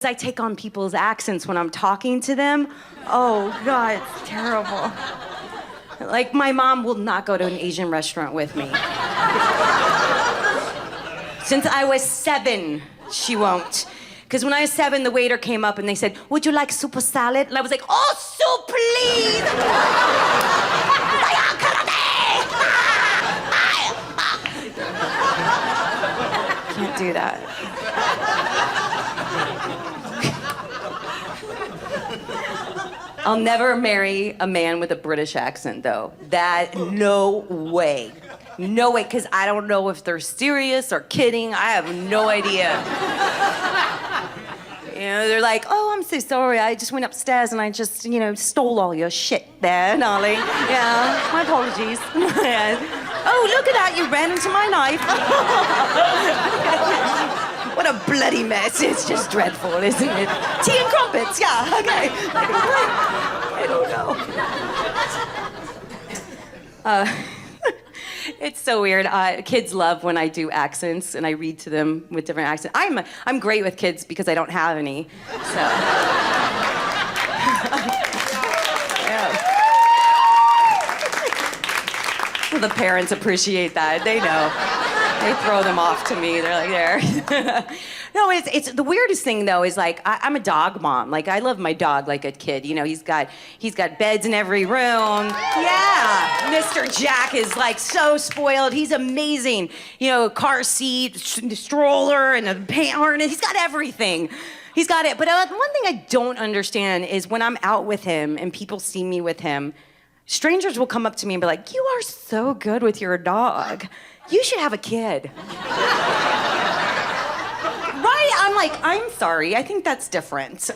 I take on people's accents when I'm talking to them. Oh, God, it's terrible. Like, my mom will not go to an Asian restaurant with me. Since I was 7, she won't. Because when I was 7, the waiter came up and they said, "Would you like soup or salad?" And I was like, "Oh, soup, please!" Can't do that. I'll never marry a man with a British accent, though. No way. No way, because I don't know if they're serious or kidding. I have no idea. You know, they're like, "Oh, I'm so sorry. I just went upstairs and I just, stole all your shit there, darling. Yeah, my apologies." "Oh, look at that. You ran into my knife." What a bloody mess. It's just dreadful, isn't it? Tea and crumpets, yeah, okay. I don't know. It's so weird. Kids love when I do accents and I read to them with different accents. I'm great with kids because I don't have any, so. Yeah. Well, the parents appreciate that. They know. They throw them off to me. They're like, there. No, it's the weirdest thing though is like I'm a dog mom. Like I love my dog like a kid. You know, he's got beds in every room. Yeah, Mr. Jack is like so spoiled. He's amazing. You know, car seat, stroller, and a harness. He's got everything. He's got it. But one thing I don't understand is when I'm out with him and people see me with him, strangers will come up to me and be like, "You are so good with your dog. You should have a kid." Right? I'm like, I'm sorry. I think that's different.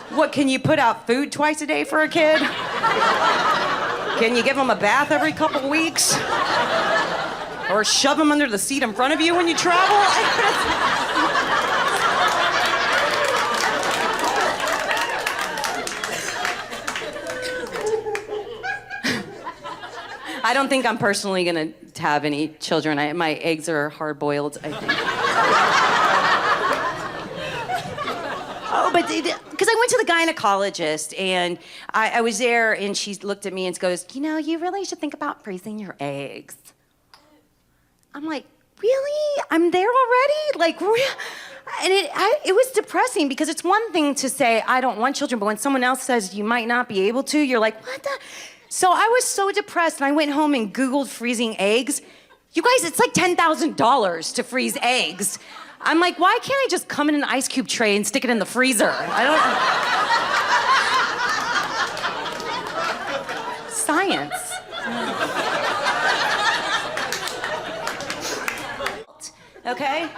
What, can you put out food twice a day for a kid? Can you give him a bath every couple weeks? Or shove him under the seat in front of you when you travel? I don't think I'm personally gonna have any children. My eggs are hard-boiled, I think. Oh, but because I went to the gynecologist and I was there and she looked at me and goes, "You really should think about freezing your eggs." I'm like, really? I'm there already? Like, and it was depressing because it's one thing to say, "I don't want children," but when someone else says you might not be able to, you're like, what the? So I was so depressed, and I went home and Googled freezing eggs. You guys, it's like $10,000 to freeze eggs. I'm like, why can't I just come in an ice cube tray and stick it in the freezer? I don't... Science. Okay?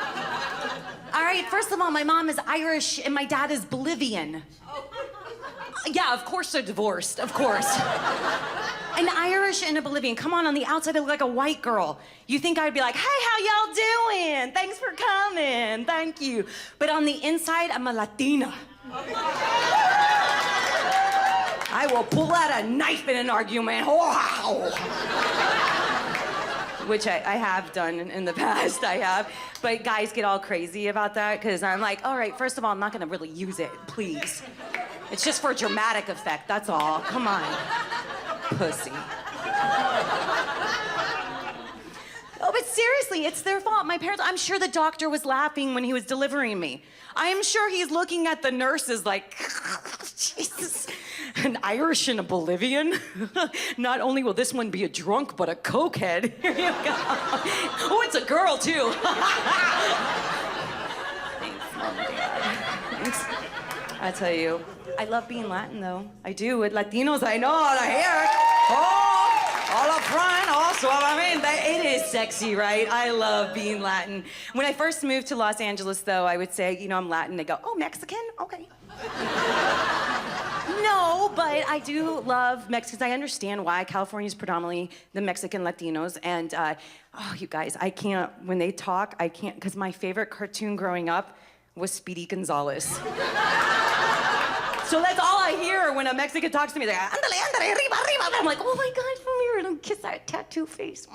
All right, first of all, my mom is Irish and my dad is Bolivian. Yeah, of course they're divorced, of course. An Irish and a Bolivian. Come on the outside I look like a white girl. You think I'd be like, "Hey, how y'all doing? Thanks for coming, thank you." But on the inside, I'm a Latina. I will pull out a knife in an argument. Wow. Which I have done in the past, I have. But guys get all crazy about that because I'm like, all right, first of all, I'm not gonna really use it, please. It's just for dramatic effect, that's all. Come on, pussy. Oh, but seriously, it's their fault. My parents, I'm sure the doctor was laughing when he was delivering me. I am sure he's looking at the nurses like, Jesus, an Irish and a Bolivian? Not only will this one be a drunk, but a cokehead. Here you go. Oh, it's a girl, too. Thanks, Mom and Dad. Thanks. I tell you, I love being Latin, though. I do. With Latinos, I know how to hear it. Oh, all up front, also. I mean, it is sexy, right? I love being Latin. When I first moved to Los Angeles, though, I would say, I'm Latin. They go, "Oh, Mexican? Okay." No, but I do love Mexicans. I understand why California is predominantly the Mexican Latinos. And, oh, you guys, I can't, when they talk, I can't, because my favorite cartoon growing up was Speedy Gonzalez. So that's all I hear when a Mexican talks to me. They're like, "Ándale, ándale, arriba, arriba." I'm like, oh my God, come here and kiss that tattoo face.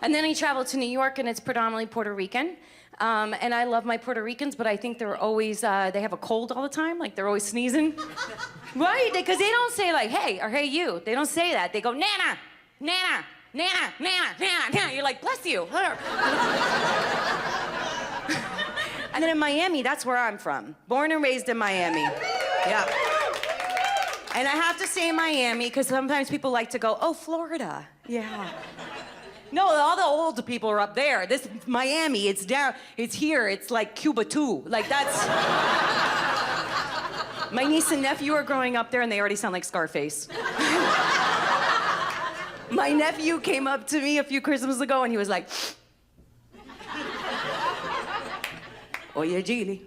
And then I traveled to New York, and it's predominantly Puerto Rican. And I love my Puerto Ricans, but I think they're always, they have a cold all the time. Like, they're always sneezing. Right? Because they don't say, like, hey, or hey, you. They don't say that. They go, nana, nana, nana, nana, nana, nana. You're like, bless you. And then in Miami, that's where I'm from. Born and raised in Miami. Yeah. And I have to say Miami, because sometimes people like to go, oh, Florida. Yeah. No, all the old people are up there. This Miami, it's down, it's here, it's like Cuba too. Like that's... My niece and nephew are growing up there and they already sound like Scarface. My nephew came up to me a few Christmases ago and he was like, oye, Gilly.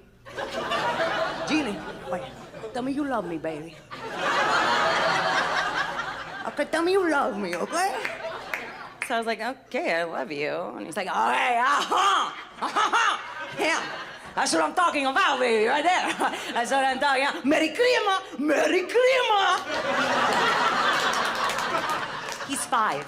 Gilly, oye, tell me you love me, baby. Okay, tell me you love me, okay? So I was like, okay, I love you. And he's like, oh, hey, yeah, that's what I'm talking about, baby, right there. That's what I'm talking about. Merry Christmas, Merry Christmas. He's 5.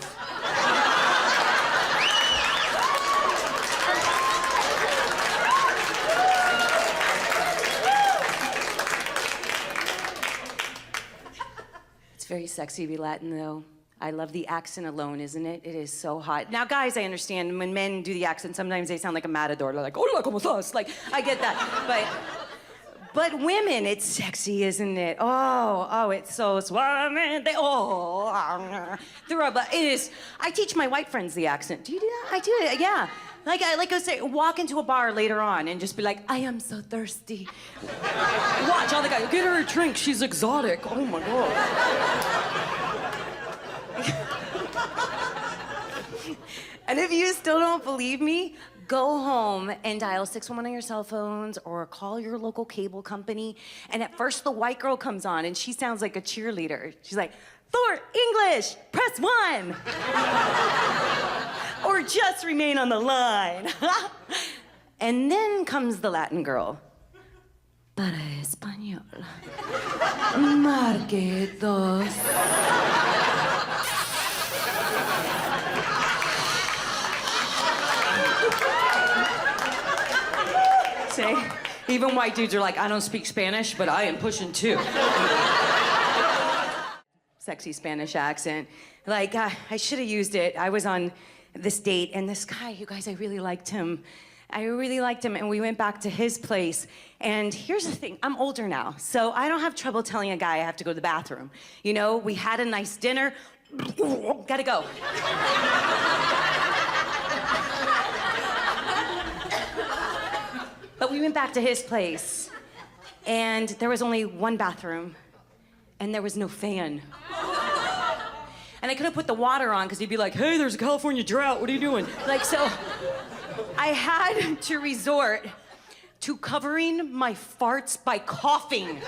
It's very sexy to be Latin, though. I love the accent alone, isn't it? It is so hot. Now, guys, I understand when men do the accent, sometimes they sound like a matador. They're like, hola, ¿cómo estás? Like, I get that. But women, it's sexy, isn't it? Oh, it's so suave. But it is. I teach my white friends the accent. Do you do that? I do it, yeah. Like I say, walk into a bar later on and just be like, I am so thirsty. Watch all the guys, get her a drink, she's exotic. Oh my God. And if you still don't believe me, go home and dial 611 on your cell phones or call your local cable company. And at first the white girl comes on and she sounds like a cheerleader. She's like, for English, press 1. Or just remain on the line. And then comes the Latin girl. Para español, marque 2. See? Even white dudes are like, I don't speak Spanish, but I am pushing 2. Sexy Spanish accent. Like, I should have used it. I was on this date, and this guy, you guys, I really liked him. And we went back to his place. And here's the thing, I'm older now, so I don't have trouble telling a guy I have to go to the bathroom. You know, we had a nice dinner, gotta go. But we went back to his place, and there was only one bathroom, and there was no fan. And I couldn't put the water on, because he'd be like, hey, there's a California drought, what are you doing? Like, so I had to resort to covering my farts by coughing.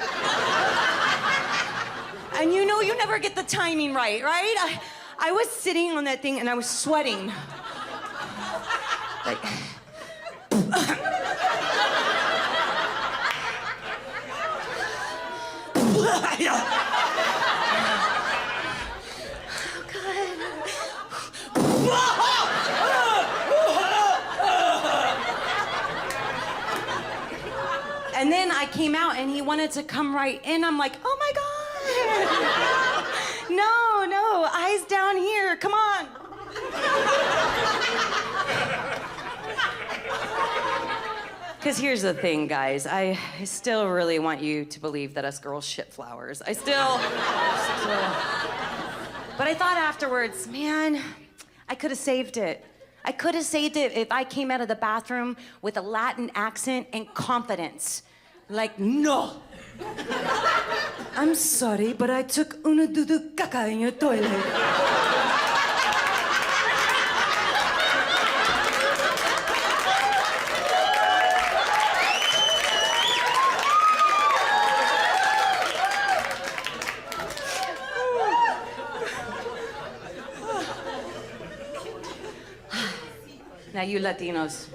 And you know, you never get the timing right? I was sitting on that thing, and I was sweating. Like... And then I came out and he wanted to come right in. I'm like, oh my God. No, eyes down here, come on. Because here's the thing, guys. I still really want you to believe that us girls shit flowers. I still. But I thought afterwards, man, I could have saved it. I could have saved it if I came out of the bathroom with a Latin accent and confidence. Like, no. I'm sorry, but I took una dudu caca in your toilet. Now, you Latinos,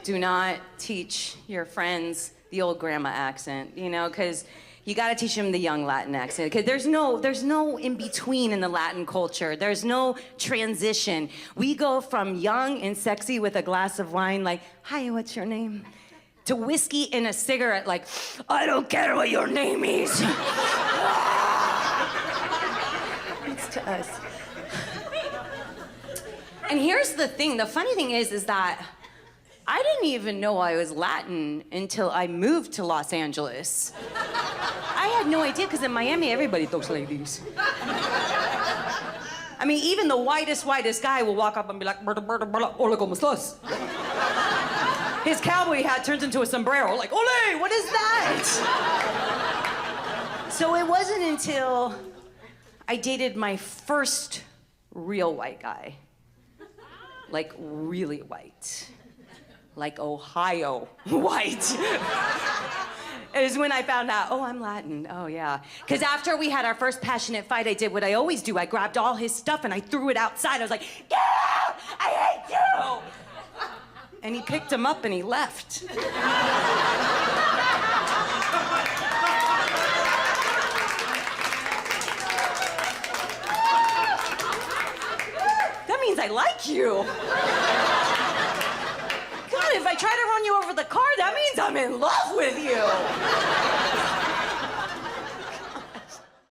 do not teach your friends the old grandma accent, you know, because You gotta teach them the young Latin accent, because there's no in between in the Latin culture. There's no transition. We go from young and sexy with a glass of wine, like, hi, what's your name? To whiskey and a cigarette, like, I don't care what your name is. It's to us. And here's the thing, the funny thing is that I didn't even know I was Latin until I moved to Los Angeles. I had no idea, because in Miami, everybody talks like this. I mean, even the whitest guy will walk up and be like, hola, ¿cómo estás? His cowboy hat turns into a sombrero, like, ole, what is that? So it wasn't until I dated my first real white guy, like really white, like Ohio white, is when I found out, oh, I'm Latin, oh yeah. Because after we had our first passionate fight, I did what I always do. I grabbed all his stuff and I threw it outside. I was like, get out, I hate you! And he picked him up and he left. That means I like you. God, if I try to run you over the car, that means I'm in love with you.